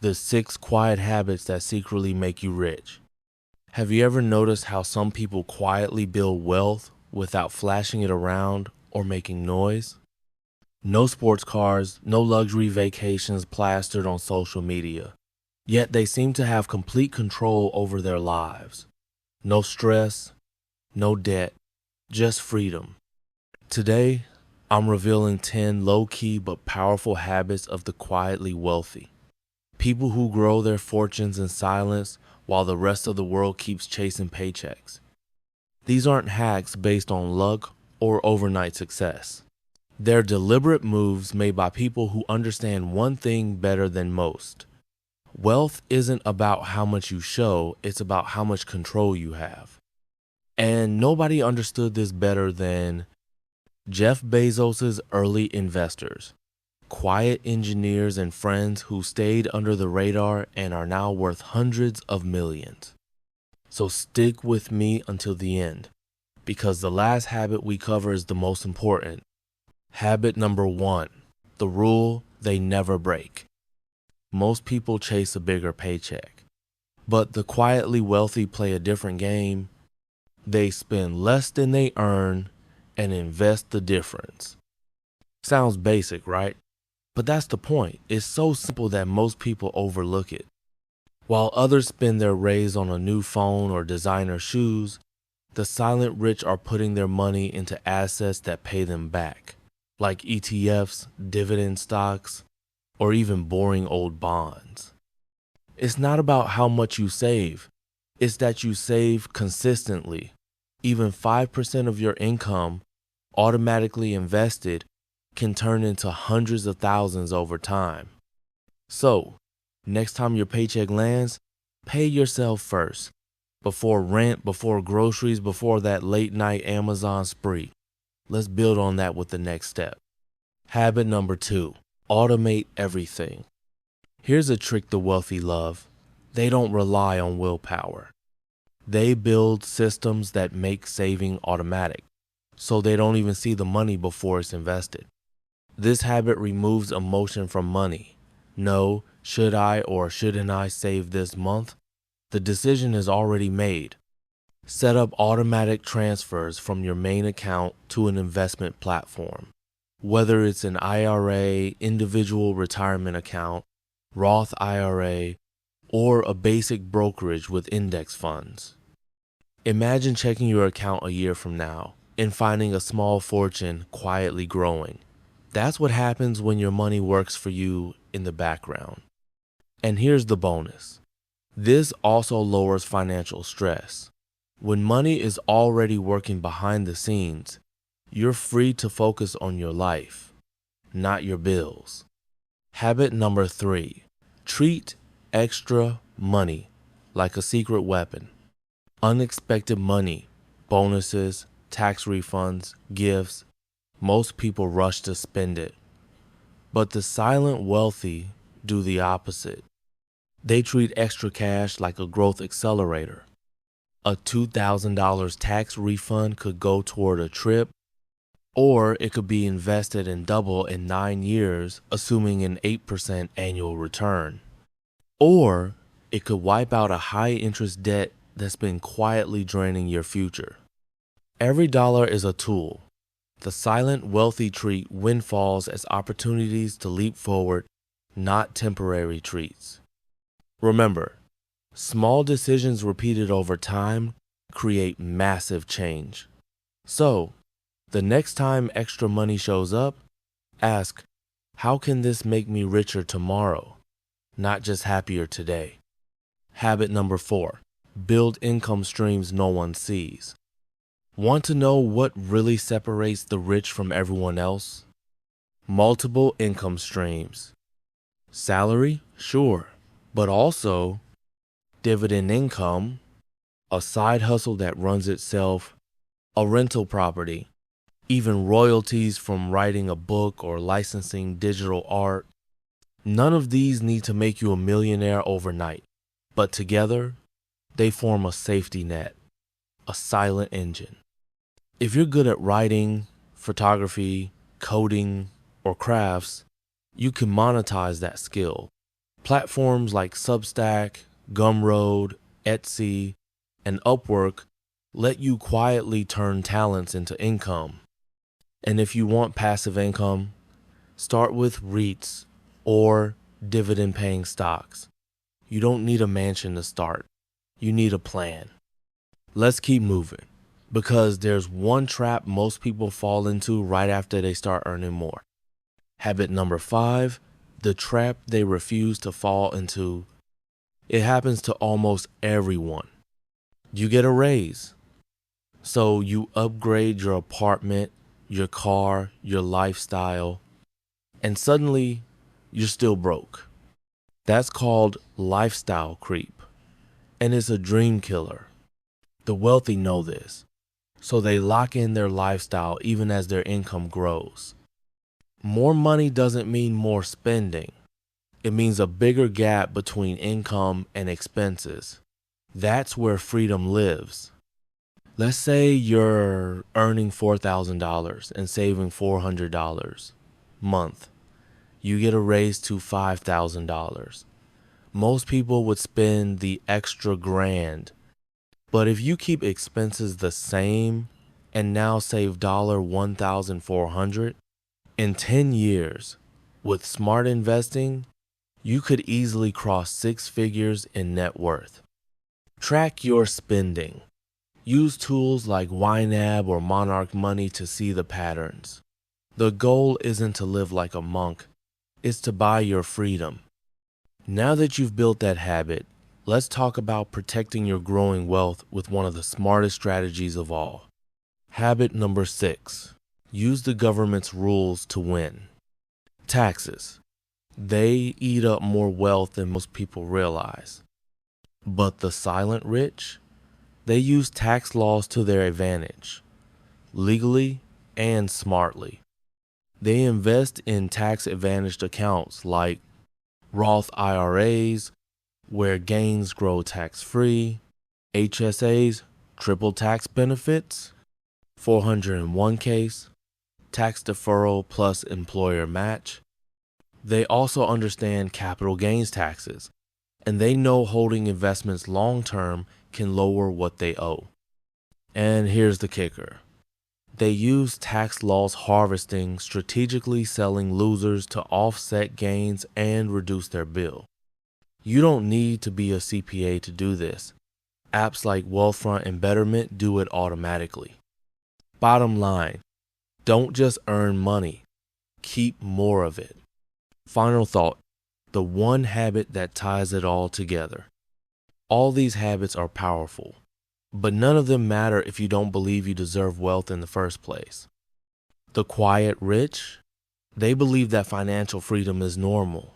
The 6 quiet habits that secretly make you rich. Have you ever noticed how some people quietly build wealth without flashing it around or making noise? No sports cars, no luxury vacations plastered on social media. Yet they seem to have complete control over their lives. No stress, no debt, just freedom. Today, I'm revealing 10 low-key but powerful habits of the quietly wealthy. People who grow their fortunes in silence while the rest of the world keeps chasing paychecks. These aren't hacks based on luck or overnight success. They're deliberate moves made by people who understand one thing better than most. Wealth isn't about how much you show, it's about how much control you have. And nobody understood this better than Jeff Bezos's early investors. Quiet engineers and friends who stayed under the radar and are now worth hundreds of millions. So stick with me until the end, because the last habit we cover is the most important. Habit number 1, the rule they never break. Most people chase a bigger paycheck, but the quietly wealthy play a different game. They spend less than they earn and invest the difference. Sounds basic, right? But that's the point. It's so simple that most people overlook it. While others spend their raise on a new phone or designer shoes, the silent rich are putting their money into assets that pay them back, like ETFs, dividend stocks, or even boring old bonds. It's not about how much you save. It's that you save consistently. Even 5% of your income automatically invested can turn into hundreds of thousands over time. So, next time your paycheck lands, pay yourself first. Before rent, before groceries, before that late night Amazon spree. Let's build on that with the next step. Habit number 2, automate everything. Here's a trick the wealthy love. They don't rely on willpower. They build systems that make saving automatic, so they don't even see the money before it's invested. This habit removes emotion from money. No, should I or shouldn't I save this month? The decision is already made. Set up automatic transfers from your main account to an investment platform. Whether it's an IRA, individual retirement account, Roth IRA, or a basic brokerage with index funds. Imagine checking your account a year from now and finding a small fortune quietly growing. That's what happens when your money works for you in the background. And here's the bonus. This also lowers financial stress. When money is already working behind the scenes, you're free to focus on your life, not your bills. Habit number 3, treat extra money like a secret weapon. Unexpected money, bonuses, tax refunds, gifts, most people rush to spend it. But the silent wealthy do the opposite. They treat extra cash like a growth accelerator. A $2,000 tax refund could go toward a trip, or it could be invested and double in 9 years, assuming an 8% annual return. Or it could wipe out a high-interest debt that's been quietly draining your future. Every dollar is a tool. The silent wealthy treat windfalls as opportunities to leap forward, not temporary treats. Remember, small decisions repeated over time create massive change. So, the next time extra money shows up, ask, how can this make me richer tomorrow, not just happier today? Habit number 4, build income streams no one sees. Want to know what really separates the rich from everyone else? Multiple income streams. Salary? Sure. But also dividend income, a side hustle that runs itself, a rental property, even royalties from writing a book or licensing digital art. None of these need to make you a millionaire overnight, but together, they form a safety net, a silent engine. If you're good at writing, photography, coding, or crafts, you can monetize that skill. Platforms like Substack, Gumroad, Etsy, and Upwork let you quietly turn talents into income. And if you want passive income, start with REITs or dividend-paying stocks. You don't need a mansion to start. You need a plan. Let's keep moving, because there's one trap most people fall into right after they start earning more. Habit number 5, the trap they refuse to fall into. It happens to almost everyone. You get a raise, so you upgrade your apartment, your car, your lifestyle, and suddenly you're still broke. That's called lifestyle creep, and it's a dream killer. The wealthy know this, so they lock in their lifestyle even as their income grows. More money doesn't mean more spending. It means a bigger gap between income and expenses. That's where freedom lives. Let's say you're earning $4,000 and saving $400 a month. You get a raise to $5,000. Most people would spend the extra grand. But if you keep expenses the same and now save $1,400, in 10 years, with smart investing, you could easily cross 6 figures in net worth. Track your spending. Use tools like YNAB or Monarch Money to see the patterns. The goal isn't to live like a monk, it's to buy your freedom. Now that you've built that habit, let's talk about protecting your growing wealth with one of the smartest strategies of all. Habit number 6. Use the government's rules to win. Taxes. They eat up more wealth than most people realize. But the silent rich? They use tax laws to their advantage, legally and smartly. They invest in tax-advantaged accounts like Roth IRAs, where gains grow tax-free, HSAs, triple tax benefits, 401ks, tax deferral plus employer match. They also understand capital gains taxes, and they know holding investments long-term can lower what they owe. And here's the kicker. They use tax loss harvesting, strategically selling losers to offset gains and reduce their bill. You don't need to be a CPA to do this. Apps like Wealthfront and Betterment do it automatically. Bottom line, don't just earn money, keep more of it. Final thought, the one habit that ties it all together. All these habits are powerful, but none of them matter if you don't believe you deserve wealth in the first place. The quiet rich, they believe that financial freedom is normal,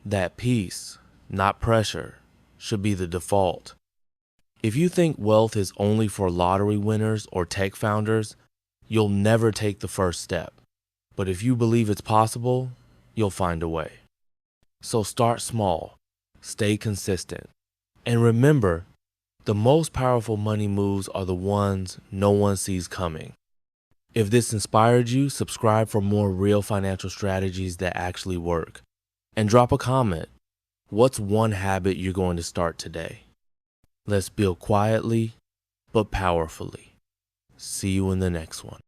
that peace, not pressure, should be the default. If you think wealth is only for lottery winners or tech founders, you'll never take the first step. But if you believe it's possible, you'll find a way. So start small, stay consistent, and remember, the most powerful money moves are the ones no one sees coming. If this inspired you, subscribe for more real financial strategies that actually work. And drop a comment. What's one habit you're going to start today? Let's build quietly, but powerfully. See you in the next one.